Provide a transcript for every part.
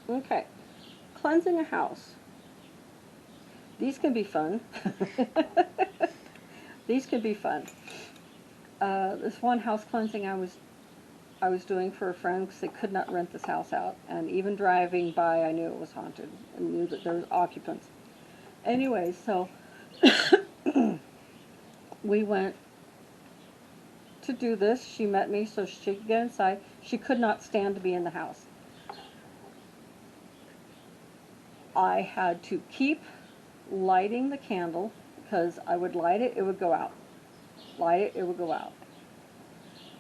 Okay, cleansing a house. These can be fun. These can be fun. This one house cleansing I was doing for a friend because they could not rent this house out, and even driving by, I knew it was haunted and knew that there was occupants. Anyway, so we went to do this. She met me so she could get inside. She could not stand to be in the house. I had to keep lighting the candle because I would light it, it would go out. Light it, it would go out.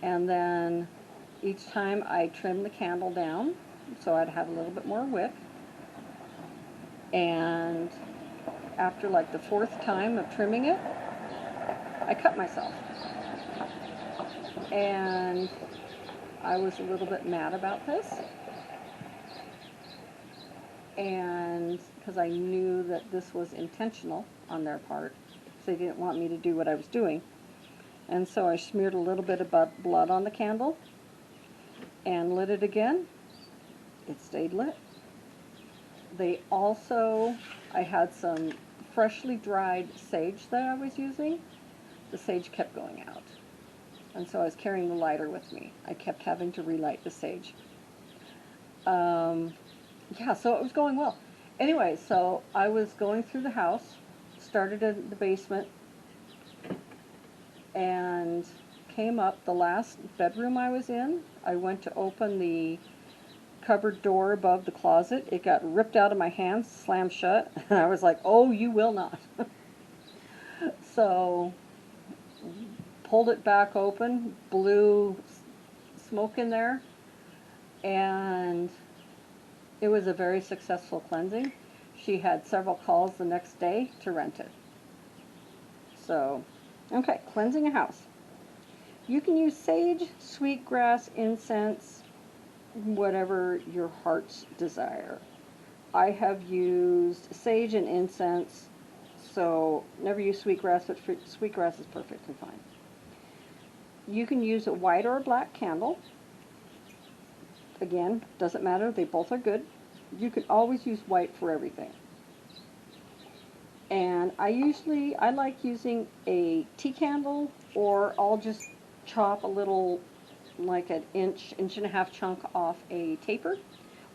And then each time I trimmed the candle down so I'd have a little bit more wick. And after like the fourth time of trimming it, I cut myself. And I was a little bit mad about this. And because I knew that this was intentional on their part, so they didn't want me to do what I was doing. And so I smeared a little bit of blood on the candle and lit it again. It stayed lit. They also, I had some freshly dried sage that I was using. The sage kept going out. And so I was carrying the lighter with me. I kept having to relight the sage. Yeah, so it was going well. Anyway, so I was going through the house, started in the basement, and came up the last bedroom I was in. I went to open the cupboard door above the closet. It got ripped out of my hands, slammed shut, and I was like, oh, you will not. So, pulled it back open, blew smoke in there, and it was a very successful cleansing. She had several calls the next day to rent it. So, okay, cleansing a house. You can use sage, sweetgrass, incense, whatever your heart's desire. I have used sage and incense, so never use sweetgrass, but sweetgrass is perfectly fine. You can use a white or a black candle. Again, doesn't matter, they both are good. You can always use white for everything. And I like using a tea candle, or I'll just chop a little, like an inch and a half chunk off a taper.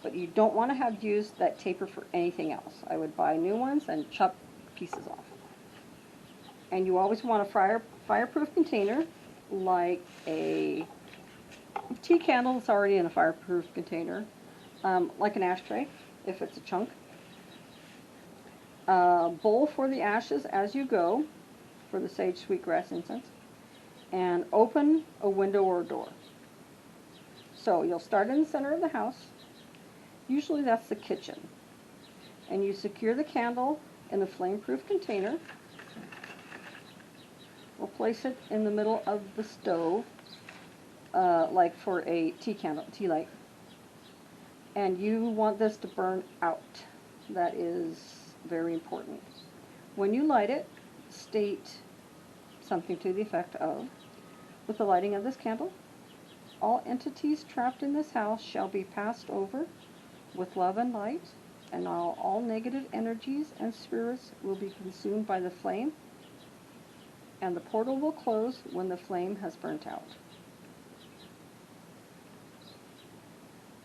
But you don't want to have used that taper for anything else. I would buy new ones and chop pieces off. And you always want a fireproof container, like a tea candle that's already in a fireproof container, like an ashtray, if it's a chunk. Bowl for the ashes as you go, for the sage, sweetgrass, incense, and open a window or a door. So you'll start in the center of the house. Usually that's the kitchen. And you secure the candle in a flame-proof container. We'll place it in the middle of the stove, like for a tea light. And you want this to burn out. That is very important. When you light it, state something to the effect of, with the lighting of this candle, all entities trapped in this house shall be passed over with love and light, and all negative energies and spirits will be consumed by the flame, and the portal will close when the flame has burnt out.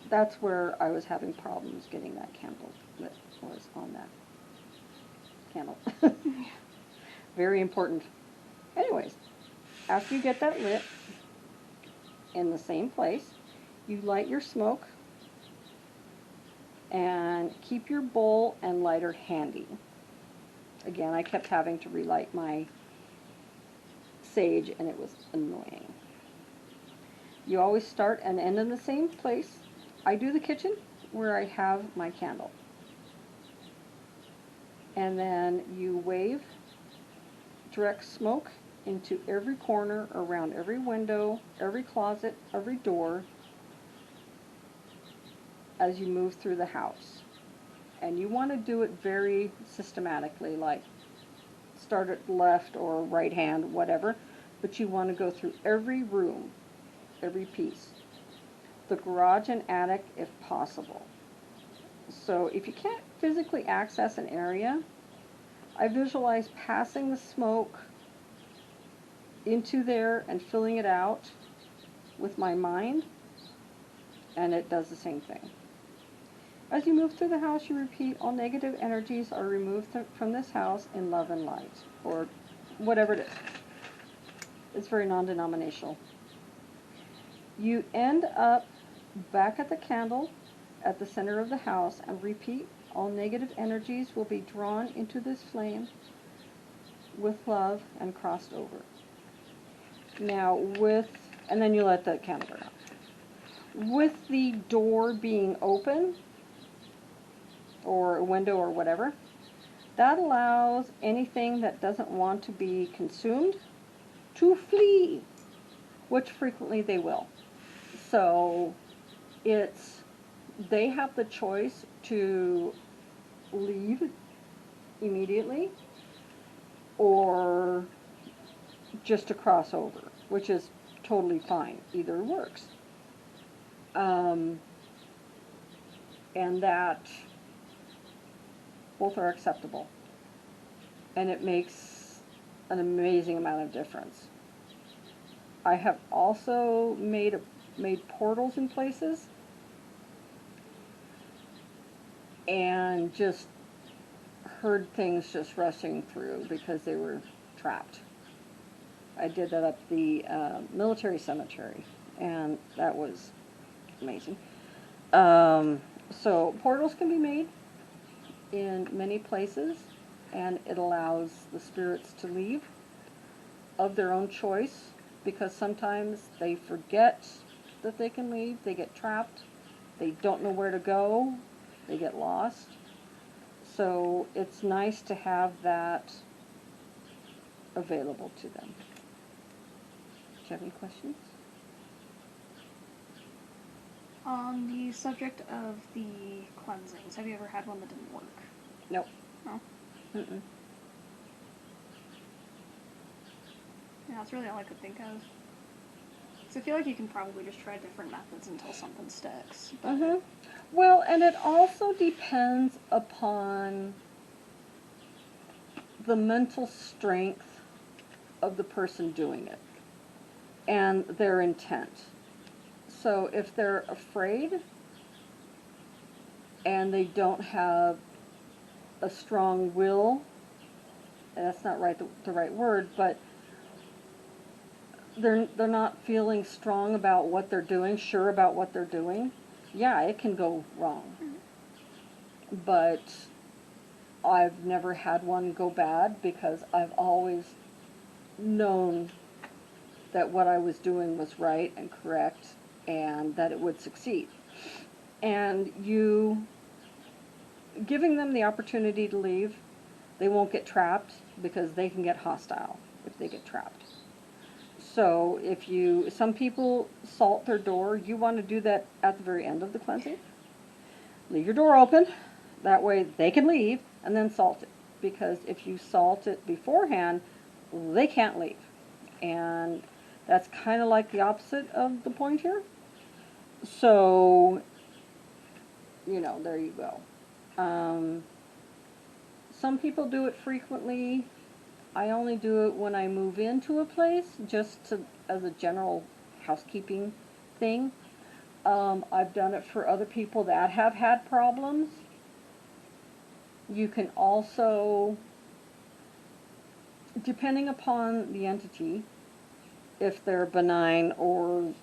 That's where I was having problems getting that candle lit, was on that candle. Very important. Anyways, after you get that lit in the same place, you light your smoke and keep your bowl and lighter handy. Again, I kept having to relight my sage and it was annoying. You always start and end in the same place. I do the kitchen where I have my candle. And then you wave direct smoke into every corner, around every window, every closet, every door, as you move through the house. And you want to do it very systematically, like start at left or right hand, whatever, but you want to go through every room, every piece. The garage and attic if possible. So if you can't physically access an area, I visualize passing the smoke into there and filling it out with my mind, and it does the same thing. As you move through the house, you repeat, all negative energies are removed from this house in love and light, or whatever it is. It's very non-denominational. You end up back at the candle at the center of the house and repeat, all negative energies will be drawn into this flame with love and crossed over. Now and then you let the candle burn out. With the door being open, or a window or whatever, that allows anything that doesn't want to be consumed to flee, which frequently they will. So they have the choice to leave immediately or just to cross over, which is totally fine. Either works. And that both are acceptable. And it makes an amazing amount of difference. I have also made portals in places and just heard things just rushing through because they were trapped. I did that up the military cemetery, and that was amazing. So portals can be made in many places, and it allows the spirits to leave of their own choice, because sometimes they forget that they can leave, they get trapped, they don't know where to go, they get lost. So it's nice to have that available to them. Do you have any questions? On the subject of the cleansings, have you ever had one that didn't work? Nope. No? Mm-mm. Yeah, that's really all I could think of. So I feel like you can probably just try different methods until something sticks. Mm-hmm. Well, and it also depends upon the mental strength of the person doing it and their intent. So if they're afraid and they don't have a strong will, and that's not the right word, but they're not feeling strong about what they're doing, sure about what they're doing, yeah, it can go wrong. Mm-hmm. But I've never had one go bad because I've always known that what I was doing was right and correct and that it would succeed. And you giving them the opportunity to leave, they won't get trapped because they can get hostile if they get trapped. So some people salt their door. You want to do that at the very end of the cleansing. Leave your door open. That way they can leave and then salt it. Because if you salt it beforehand, they can't leave. And that's kind of like the opposite of the point here. So, there you go. Some people do it frequently. I only do it when I move into a place, as a general housekeeping thing. I've done it for other people that have had problems. You can also, depending upon the entity, if they're benign or,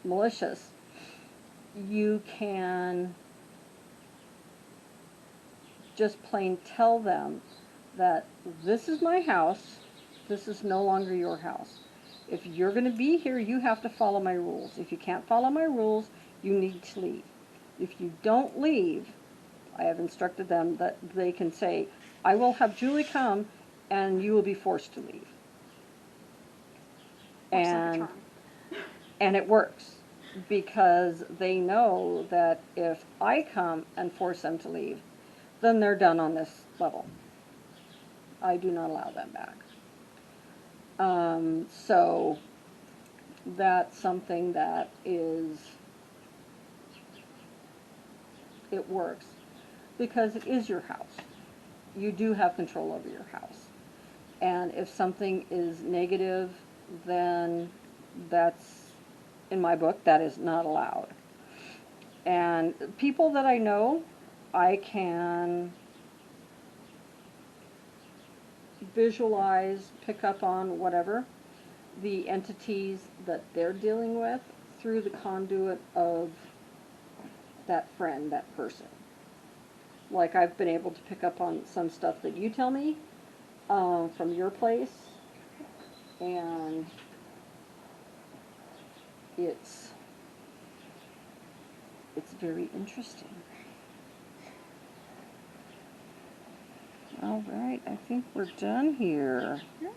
malicious, you can just plain tell them that this is my house, this is no longer your house. If you're going to be here, you have to follow my rules. If you can't follow my rules, you need to leave. If you don't leave, I have instructed them that they can say, I will have Julie come and you will be forced to leave. And it works because they know that if I come and force them to leave, then they're done on this level. I do not allow them back. So that's something that is it works because it is your house. You do have control over your house. And if something is negative, then that's, in my book, that is not allowed. And people that I know, I can visualize, pick up on whatever, the entities that they're dealing with through the conduit of that friend, that person. Like I've been able to pick up on some stuff that you tell me from your place, and it's very interesting. All right, I think we're done here. Yeah.